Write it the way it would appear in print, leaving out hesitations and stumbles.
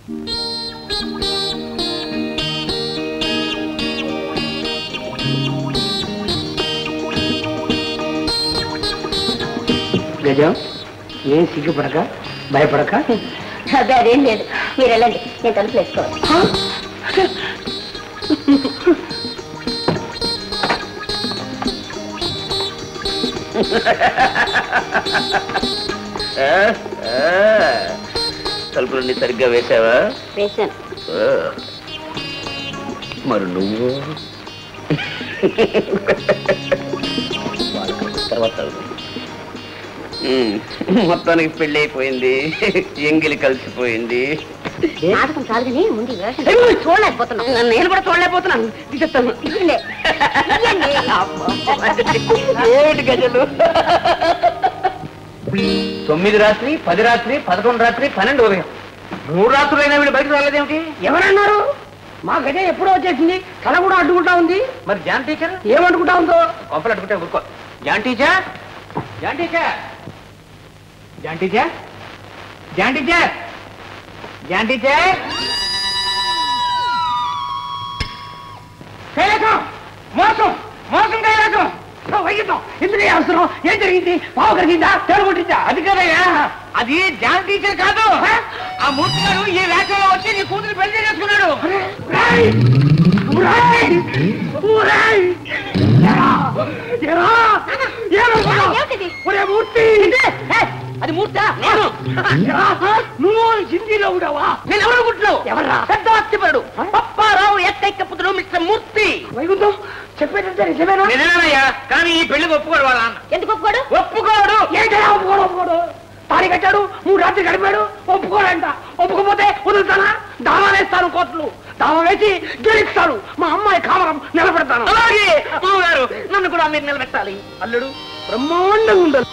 గజం ఏం సిగ్గుపడక భయపడక అదే అదేం లేదు మీరు వెళ్ళండి నేను తలుపులు వేసుకోవాలి తలుపులన్నీ సరిగ్గా వేసావా? వేసాను. మరి నువ్వు తర్వాత మొత్తానికి పెళ్లి అయిపోయింది, ఎంగిలి కలిసిపోయింది. నాటకం చాలు కానీ ముందు చూడలేకపోతున్నాను. నేను కూడా చూడలేకపోతున్నాను. ఏమిటి గజలు? 9 రాత్రి 10 రాత్రి 11 రాత్రి 12 ఉదయం 3 రాత్రులైనా వీళ్ళు బయటకు రాలేదేమిటి? ఎవరన్నారు? మా గజ ఎప్పుడో వచ్చేసింది, కళ కూడా అడ్డుకుంటా ఉంది. మరి జాన్ టీచర్ ఏమనుకుంటా ఉందో? కొంపలు అడ్డుకుంటే ఊరుకో. John teacher, John teacher, John teacher, John teacher, John teacher. కైలాసం మోసం, మోసం కైలాసం, వైద్యం ఎందుకు అవసరం? ఏం జరిగింది? పావు కలిగిందా? తేలుకుంటుందా? అది కదయ్యా, అది జాన్ టీచర్ కాదు. ఆ మూర్తి గారు ఈ వేషంలో వచ్చి నీ కూతురు పెళ్లి చేసుకున్నాడు. మూర్తి, అది మూర్తా? నువ్వు హిందీలో ఉండవా? నేను ఎవరు అనుకుంటున్నావు? ఎవరా? పెద్ద అత్తిపరుడు పప్పారావు ఏకైక పుత్రుడు మిస్టర్ మూర్తి. వైకుంఠం చెప్పేటంటే నిజమేనా? నిజమేనయ్యా, కానీ ఈ పెళ్లికి ఒప్పుకోడు వాళ్ళ నాన్న. ఎందుకు ఒప్పుకోడు? ఒప్పుకోడు. ఏంటయ్యా ఒప్పుకోడు? ఒప్పుకోడు. తాళి కట్టాడు, 3 రాత్రి గడిపాడు, ఒప్పుకోడంట. ఒప్పుకోపోతే వదులుతానా? దావా వేస్తాను, కోర్టులు దావా వేసి గెలిస్తాను. మా అమ్మాయి కామరం నిలబెడతాను. అలాగే మామగారు, నన్ను కూడా మీరు నిలబెట్టాలి. అల్లుడు బ్రహ్మాండంగా ఉండాలి.